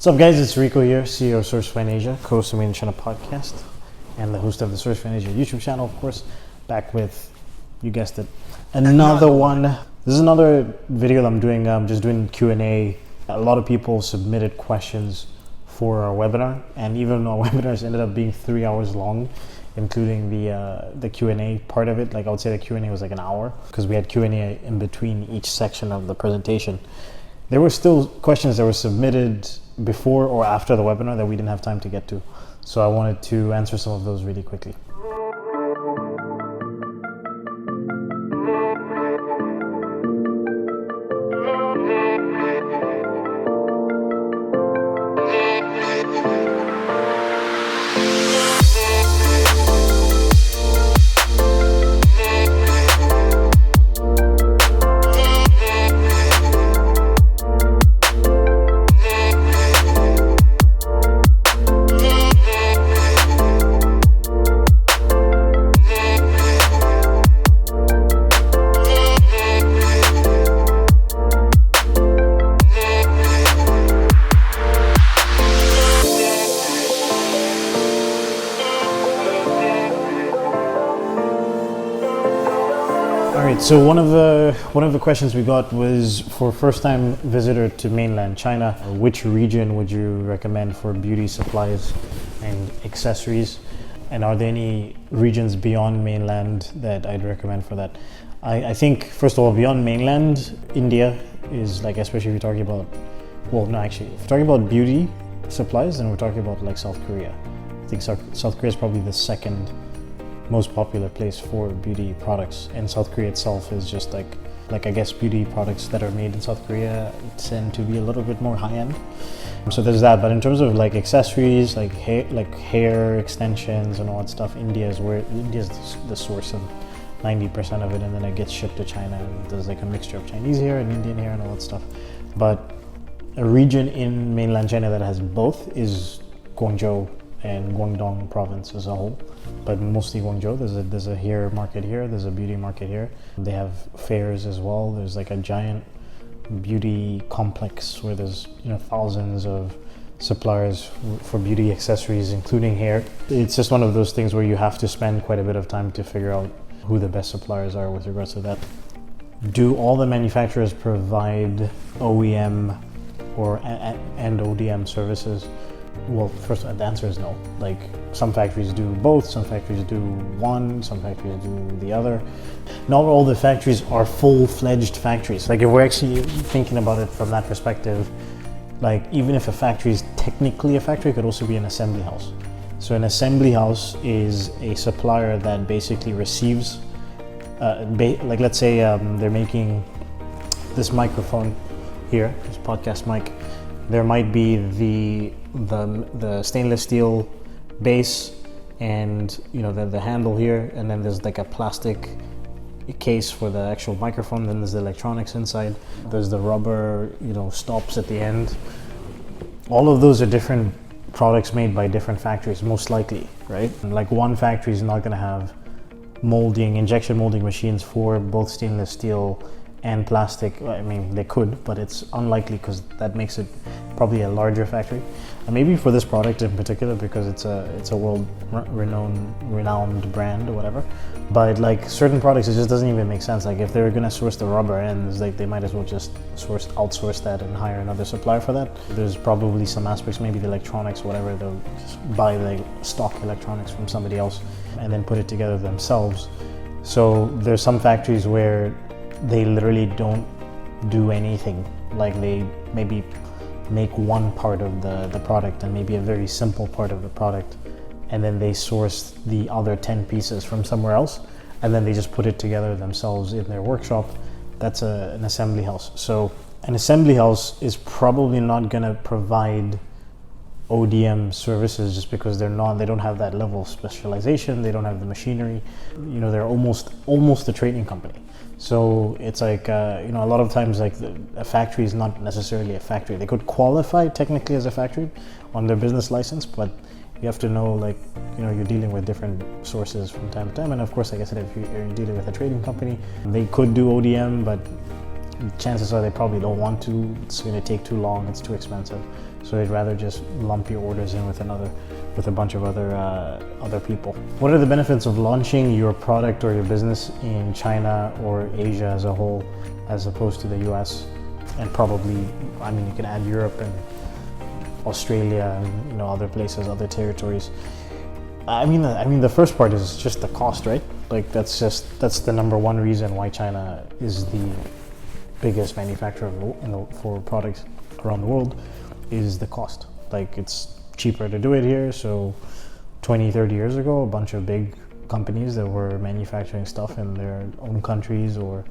What's up, guys? It's Rico here, CEO of Sourcefine Asia, co-host of Made in China podcast, and the host of the Sourcefine Asia YouTube channel, of course. Back with, you guessed it, another one. This is another video that I'm doing. I'm just doing Q&A. A lot of people submitted questions for our webinar, and even our webinars ended up being 3 hours long, including the Q&A part of it. Like, I would say the Q&A was like an hour because we had Q&A in between each section of the presentation. There were still questions that were submitted before or after the webinar that we didn't have time to get to. So I wanted to answer some of those really quickly. So one of the questions we got was for first-time visitor to mainland China, which region would you recommend for beauty supplies and accessories? And are there any regions beyond mainland that I'd recommend for that? I think, first of all, beyond mainland, India is like, especially if you're talking about, well, no, actually, if you're talking about beauty supplies, then we're talking about like South Korea. I think South Korea is probably the second most popular place for beauty products, and South Korea itself is just like I guess beauty products that are made in South Korea tend to be a little bit more high-end. So there's that. But in terms of like accessories, like hair extensions and all that stuff, India's the source of 90% of it, and then it gets shipped to China, and there's like a mixture of Chinese hair and Indian hair and all that stuff. But a region in mainland China that has both is Guangzhou and Guangdong province as a whole, but mostly Guangzhou. There's a hair market here, there's a beauty market here. They have fairs as well. There's like a giant beauty complex where there's thousands of suppliers for beauty accessories, including hair. It's just one of those things where you have to spend quite a bit of time to figure out who the best suppliers are with regards to that. Do all the manufacturers provide OEM and ODM services? Well, first, the answer is no. Like, some factories do both, some factories do one, some factories do the other. Not all the factories are full-fledged factories. Like, if we're actually thinking about it from that perspective, like, even if a factory is technically a factory, it could also be an assembly house. So an assembly house is a supplier that basically receives, like, let's say they're making this microphone here, this podcast mic. There might be the stainless steel base and the handle here, and then there's like a plastic case for the actual microphone. Then there's the electronics inside. There's the rubber stops at the end. All of those are different products made by different factories, most likely, right? And like, one factory is not going to have injection molding machines for both stainless steel and plastic. I mean, they could, but it's unlikely because that makes it probably a larger factory. And maybe for this product in particular, because it's a world renowned brand or whatever. But like, certain products, it just doesn't even make sense. Like, if they're gonna source the rubber ends, like, they might as well just outsource that and hire another supplier for that. There's probably some aspects, maybe the electronics, whatever, they'll just buy the stock electronics from somebody else and then put it together themselves. So there's some factories where they literally don't do anything. Like, they maybe make one part of the product and maybe a very simple part of the product, and then they source the other 10 pieces from somewhere else, and then they just put it together themselves in their workshop. That's an assembly house. So an assembly house is probably not going to provide ODM services just because they don't have that level of specialization. They don't have the machinery. They're almost a trading company. So it's like, a lot of times, like, a factory is not necessarily a factory. They could qualify technically as a factory on their business license, but you have to know, like, you're dealing with different sources from time to time. And of course, like I said, if you're dealing with a trading company, they could do ODM, but chances are they probably don't want to. It's going to take too long. It's too expensive. So they'd rather just lump your orders in with a bunch of other people. What are the benefits of launching your product or your business in China or Asia as a whole, as opposed to the US? And probably, I mean, you can add Europe and Australia and other places, other territories. I mean, the first part is just the cost, right? Like that's the number one reason why China is the biggest manufacturer for products around the world, is the cost. Like it's cheaper to do it here. So 20-30 years ago, a bunch of big companies that were manufacturing stuff in their own countries or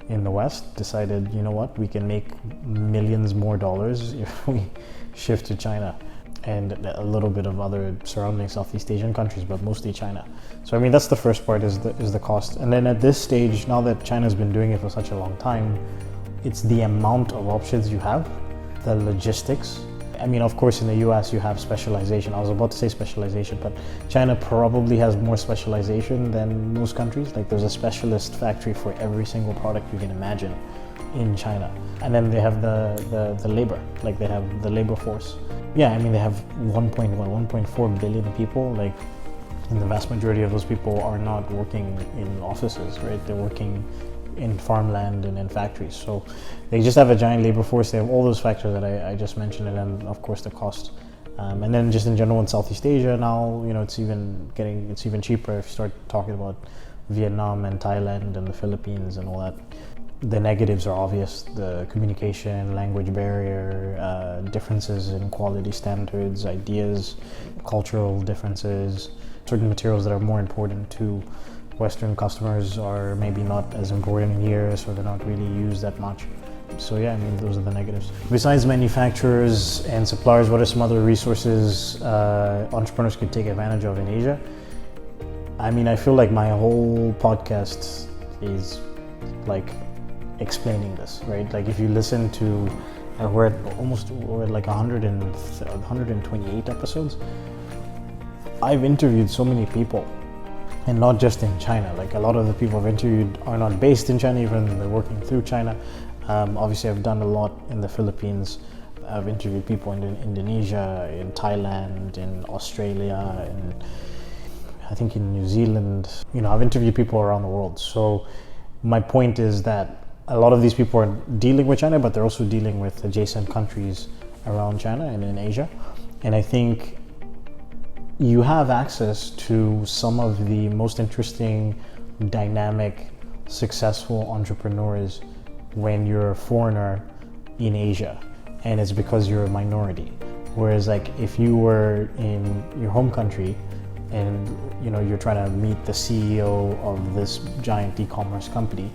in the West decided, you know what, we can make millions more dollars if we shift to China and a little bit of other surrounding Southeast Asian countries, but mostly China. So I mean, that's the first part, is the cost. And then at this stage, now that China's been doing it for such a long time, it's the amount of options you have, the logistics. I mean, of course, in the US you have specialization. I was about to say specialization, but China probably has more specialization than most countries. Like there's a specialist factory for every single product you can imagine in China. And then they have the labor, like they have the labor force. Yeah, I mean, they have 1.4 billion people, like, and the vast majority of those people are not working in offices, right? They're working in farmland and in factories. So they just have a giant labor force. They have all those factors that I just mentioned, and then of course the cost. And then just in general in Southeast Asia now, it's even cheaper if you start talking about Vietnam and Thailand and the Philippines and all that. The negatives are obvious: the communication, language barrier, differences in quality standards, ideas, cultural differences. Certain materials that are more important to Western customers are maybe not as important here, so they're not really used that much. So yeah, I mean, those are the negatives. Besides manufacturers and suppliers, what are some other resources entrepreneurs could take advantage of in Asia? I mean, I feel like my whole podcast is like explaining this, right? Like if you listen to, we're at like 128 episodes. I've interviewed so many people, and not just in China. Like a lot of the people I've interviewed are not based in China, even they're working through China. Obviously I've done a lot in the Philippines. I've interviewed people in Indonesia, in Thailand, in Australia, and I think in New Zealand. I've interviewed people around the world. So my point is that a lot of these people are dealing with China, but they're also dealing with adjacent countries around China and in Asia. And I think you have access to some of the most interesting, dynamic, successful entrepreneurs when you're a foreigner in Asia, and it's because you're a minority. Whereas like if you were in your home country and you're trying to meet the CEO of this giant e-commerce company,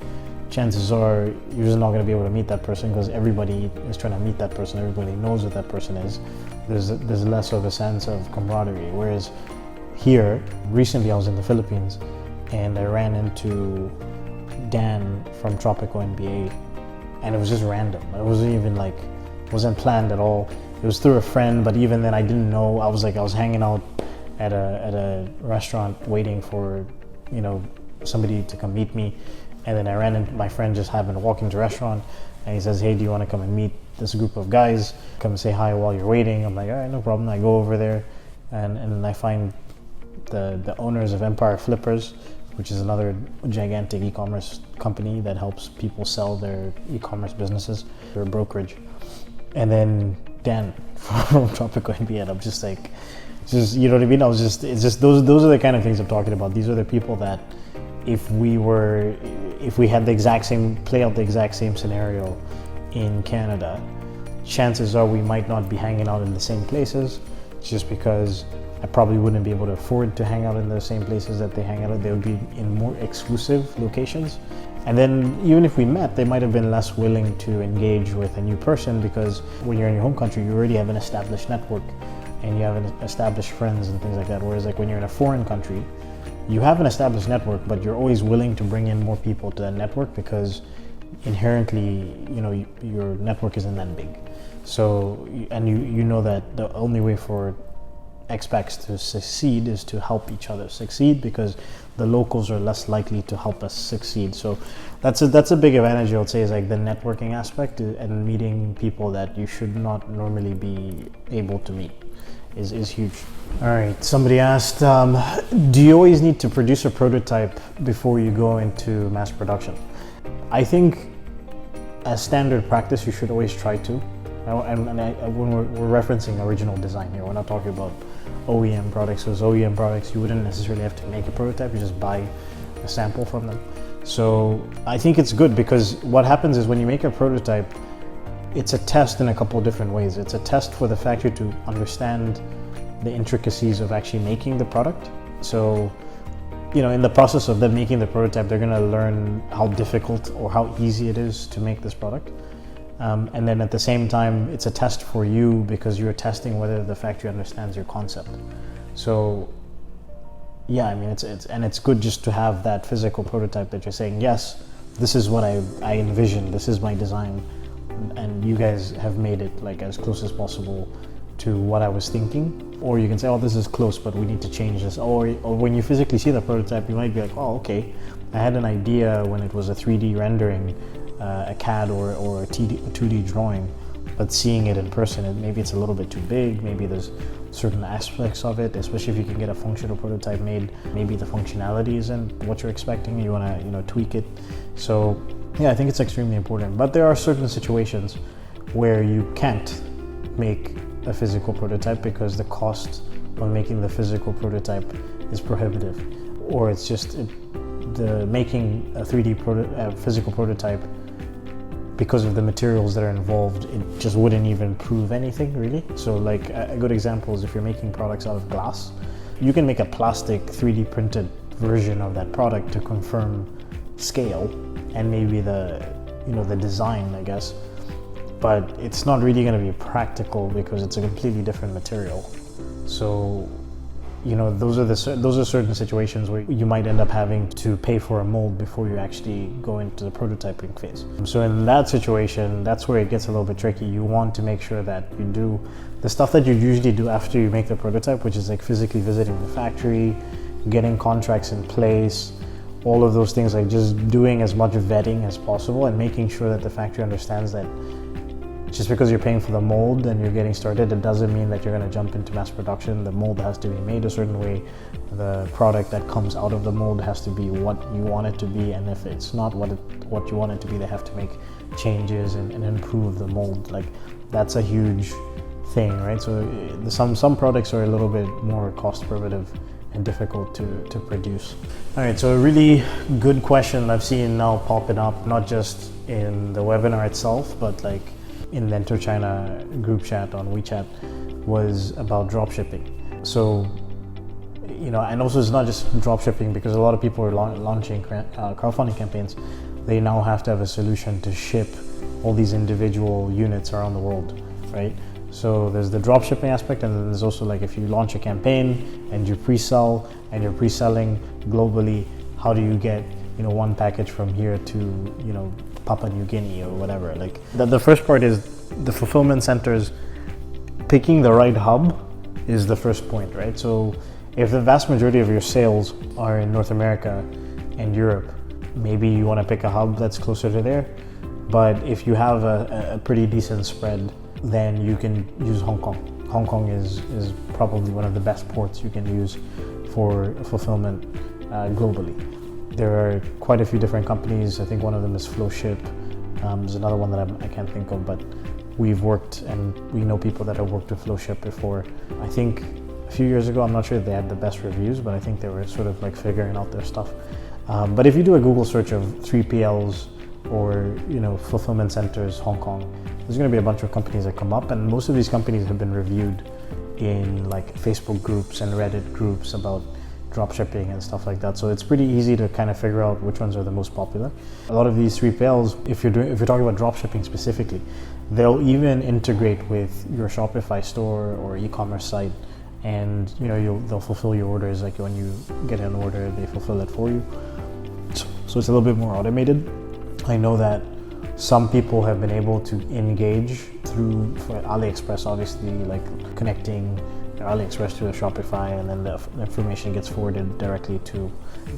chances are you're just not going to be able to meet that person because everybody is trying to meet that person. Everybody knows what that person is. There's less of a sense of camaraderie. Whereas here, recently I was in the Philippines and I ran into Dan from Tropical NBA, and it was just random. It wasn't even wasn't planned at all. It was through a friend, but even then I didn't know. I was hanging out at a restaurant waiting for somebody to come meet me. And then I ran into my friend, just happened to walk into a restaurant, and he says, "Hey, do you want to come and meet this group of guys? Come and say hi while you're waiting." I'm like, "All right, no problem." I go over there, and I find the owners of Empire Flippers, which is another gigantic e-commerce company that helps people sell their e-commerce businesses. They're a brokerage. And then Dan from Tropical NBA, and I'm just like, you know what I mean? It's just those are the kind of things I'm talking about. These are the people that if we had play out the exact same scenario in Canada, chances are we might not be hanging out in the same places, just because I probably wouldn't be able to afford to hang out in the same places that they hang out at. They would be in more exclusive locations. And then even if we met, they might have been less willing to engage with a new person, because when you're in your home country, you already have an established network and you have established friends and things like that. Whereas like when you're in a foreign country, you have an established network, but you're always willing to bring in more people to that network because inherently, your network isn't that big. So, and you know that the only way for expects to succeed is to help each other succeed, because the locals are less likely to help us succeed. So that's a big advantage, I would say, is like the networking aspect and meeting people that you should not normally be able to meet is huge. All right, somebody asked, do you always need to produce a prototype before you go into mass production? I think as standard practice, you should always try to. When we're referencing original design here, we're not talking about OEM products. Because OEM products, you wouldn't necessarily have to make a prototype, you just buy a sample from them. So I think it's good, because what happens is when you make a prototype, it's a test in a couple of different ways. It's a test for the factory to understand the intricacies of actually making the product. So, in the process of them making the prototype, they're going to learn how difficult or how easy it is to make this product. And then at the same time, it's a test for you, because you're testing whether the factory understands your concept. So, yeah, I mean, it's good just to have that physical prototype that you're saying, yes, this is what I envisioned, this is my design, and you guys have made it like as close as possible to what I was thinking. Or you can say, oh, this is close, but we need to change this. Or when you physically see the prototype, you might be like, oh, okay, I had an idea when it was a 3D rendering, a CAD or a 2D drawing, but seeing it in person, maybe it's a little bit too big, maybe there's certain aspects of it, especially if you can get a functional prototype made, maybe the functionality isn't what you're expecting, you want to tweak it. So yeah, I think it's extremely important. But there are certain situations where you can't make a physical prototype because the cost of making the physical prototype is prohibitive, or it's just making a 3D physical prototype, because of the materials that are involved, it just wouldn't even prove anything really. So like a good example is if you're making products out of glass, you can make a plastic 3D printed version of that product to confirm scale and maybe the design, I guess, but it's not really going to be practical because it's a completely different material. So those are certain situations where you might end up having to pay for a mold before you actually go into the prototyping phase. So in that situation, that's where it gets a little bit tricky. You want to make sure that you do the stuff that you usually do after you make the prototype, which is like physically visiting the factory, getting contracts in place, all of those things, like just doing as much vetting as possible and making sure that the factory understands that just because you're paying for the mold and you're getting started, it doesn't mean that you're going to jump into mass production. The mold has to be made a certain way. The product that comes out of the mold has to be what you want it to be, and if it's not what you want it to be, they have to make changes and improve the mold. Like that's a huge thing, right? So some products are a little bit more cost prohibitive and difficult to produce. All right, so a really good question I've seen now popping up, not just in the webinar itself, but like in the Enter China group chat on WeChat, was about dropshipping. So, and also it's not just dropshipping, because a lot of people are launching crowdfunding campaigns. They now have to have a solution to ship all these individual units around the world, right? So there's the dropshipping aspect, and then there's also like if you launch a campaign and you pre-sell and you're pre-selling globally, how do you get one package from here to Papua New Guinea or whatever? Like the first part is the fulfillment centers. Picking the right hub is the first point, right? So if the vast majority of your sales are in North America and Europe, maybe you want to pick a hub that's closer to there. But if you have a pretty decent spread, then you can use Hong Kong. Hong Kong is probably one of the best ports you can use for fulfillment globally. There are quite a few different companies. I think one of them is Flowship. There's another one that I can't think of, but we've worked and we know people that have worked with Flowship before. I think a few years ago, I'm not sure if they had the best reviews, but I think they were sort of like figuring out their stuff. But if you do a Google search of 3PLs or fulfillment centers, Hong Kong, there's going to be a bunch of companies that come up, and most of these companies have been reviewed in like Facebook groups and Reddit groups about dropshipping and stuff like that. So it's pretty easy to kind of figure out which ones are the most popular. A lot of these 3PLs, if you're talking about dropshipping specifically, they'll even integrate with your Shopify store or e-commerce site, and they'll fulfill your orders. Like when you get an order, they fulfill it for you. So it's a little bit more automated. I know that some people have been able to engage through, for AliExpress, obviously, like connecting AliExpress to a Shopify, and then the information gets forwarded directly to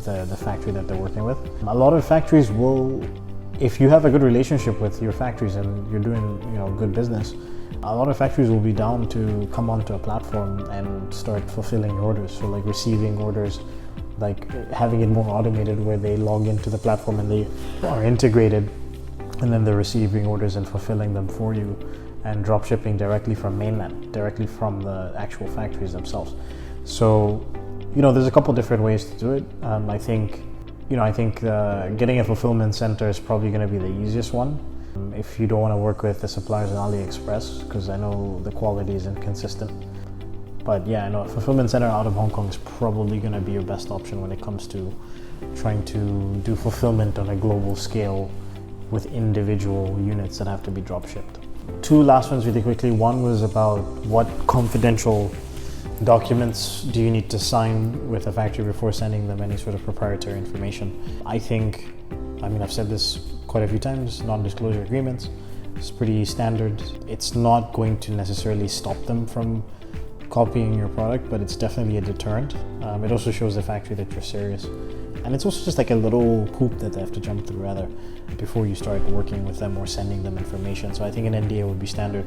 the factory that they're working with. A lot of factories will, if you have a good relationship with your factories and you're doing good business, a lot of factories will be down to come onto a platform and start fulfilling orders. So like receiving orders, like having it more automated where they log into the platform and they are integrated, and then they're receiving orders and fulfilling them for you, and drop shipping directly from mainland, directly from the actual factories themselves. So, there's a couple different ways to do it. I think getting a fulfillment center is probably going to be the easiest one. If you don't want to work with the suppliers on AliExpress, because I know the quality is inconsistent. But yeah, I know a fulfillment center out of Hong Kong is probably going to be your best option when it comes to trying to do fulfillment on a global scale with individual units that have to be drop shipped. Two last ones really quickly. One was about what confidential documents do you need to sign with a factory before sending them any sort of proprietary information. I've said this quite a few times, non-disclosure agreements. It's pretty standard. It's not going to necessarily stop them from copying your product, but it's definitely a deterrent. It also shows the factory that you're serious. And it's also just like a little hoop that they have to jump through rather before you start working with them or sending them information. So I think an NDA would be standard.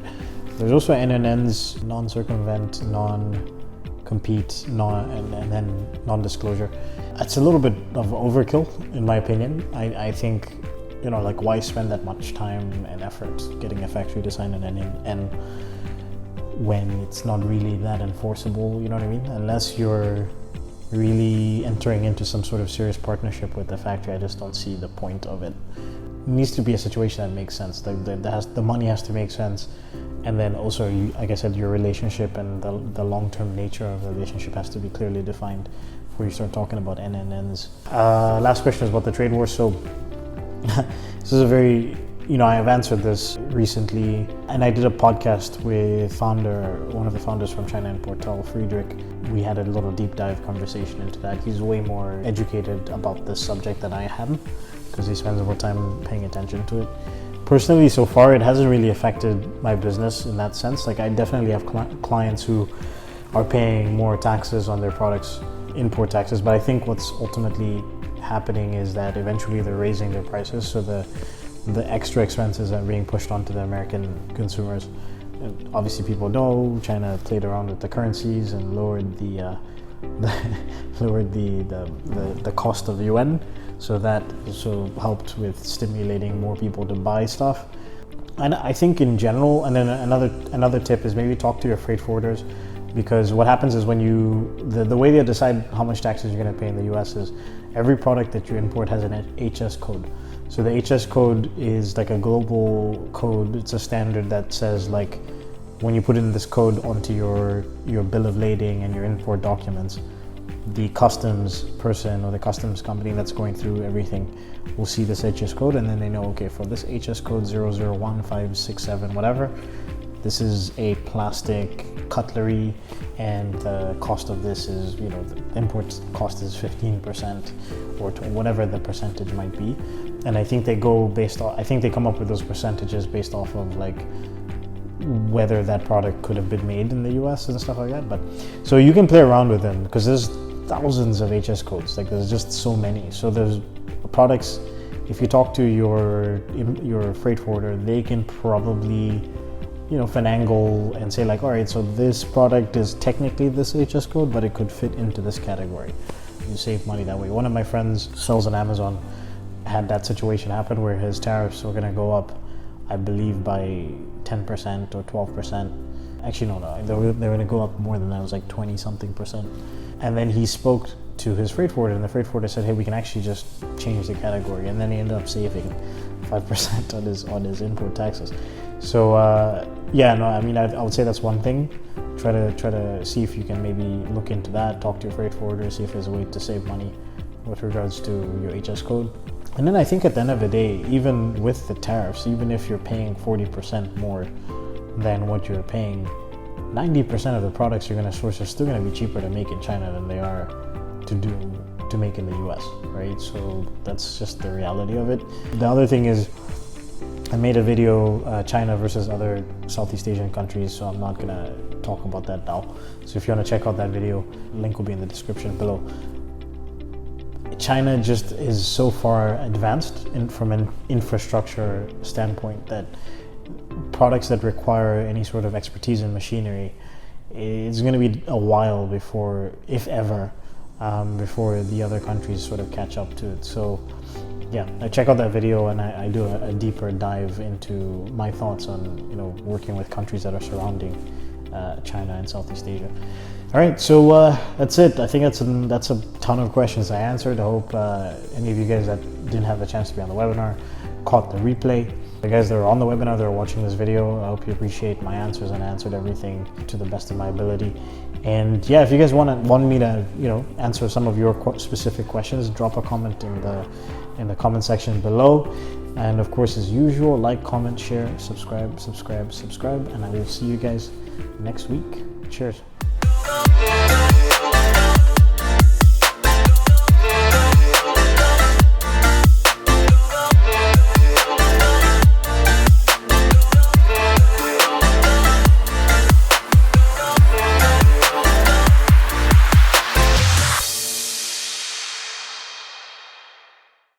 There's also NNNs, non-circumvent, non-compete, and then non-disclosure. It's a little bit of overkill in my opinion. I think, why spend that much time and effort getting a factory to sign an NNN when it's not really that enforceable, you know what I mean? Unless you're really entering into some sort of serious partnership with the factory, I just don't see the point of it. It needs to be a situation that makes sense. The money has to make sense, and then also, like I said, your relationship and the long-term nature of the relationship has to be clearly defined before you start talking about NNNs. Last question is about the trade war. So this is a very, I have answered this recently, and I did a podcast with one of the founders from China and Portal, Friedrich. We had a little deep dive conversation into that. He's way more educated about this subject than I am, because he spends more time paying attention to it. Personally, so far, it hasn't really affected my business in that sense. Like, I definitely have clients who are paying more taxes on their products, import taxes, but I think what's ultimately happening is that eventually they're raising their prices, so the extra expenses are being pushed onto the American consumers. And obviously, people know China played around with the currencies and lowered the cost of the yuan, so that also helped with stimulating more people to buy stuff. And I think in general, and then another tip is maybe talk to your freight forwarders, because what happens is when the way they decide how much taxes you're going to pay in the US is every product that you import has an HS code. So the HS code is like a global code. It's a standard that says, like, when you put in this code onto your bill of lading and your import documents, the customs person or the customs company that's going through everything will see this HS code, and then they know, okay, for this HS code 001567 whatever, this is a plastic cutlery, and the cost of this is, the import cost is 15% or whatever the percentage might be. And I think they come up with those percentages based off of like whether that product could have been made in the US and stuff like that. But so you can play around with them, because there's thousands of HS codes. Like, there's just so many. So there's products, if you talk to your freight forwarder, they can probably finagle and say, like, all right, so this product is technically this HS code, but it could fit into this category. You save money that way. One of my friends sells on Amazon, had that situation happen where his tariffs were going to go up, I believe, by 10% or 12%. Actually, no, they were going to go up more than that. It was like 20 something percent. And then he spoke to his freight forwarder, and the freight forwarder said, hey, we can actually just change the category. And then he ended up saving 5% on his import taxes. So I would say that's one thing. Try to see if you can maybe look into that, talk to your freight forwarder, see if there's a way to save money with regards to your HS code. And then I think at the end of the day, even with the tariffs, even if you're paying 40% more than what you're paying, 90% of the products you're going to source are still going to be cheaper to make in China than they are to make in the US, right? So that's just the reality of it. The other thing is, I made a video, China versus other Southeast Asian countries, so I'm not gonna talk about that now. So if you want to check out that video, link will be in the description below. China just is so far advanced from an infrastructure standpoint that products that require any sort of expertise in machinery, it's going to be a while before, if ever, before the other countries sort of catch up to it. So yeah, I check out that video and I do a deeper dive into my thoughts on, you know, working with countries that are surrounding China and Southeast Asia. All right, so that's it. I think that's a ton of questions I answered. I hope any of you guys that didn't have the chance to be on the webinar caught the replay. The guys that are on the webinar that are watching this video, I hope you appreciate my answers and answered everything to the best of my ability. And yeah, if you guys want me to, you know, answer some of your specific questions, drop a comment in the comment section below. And of course, as usual, like, comment, share, subscribe, and I will see you guys next week. Cheers.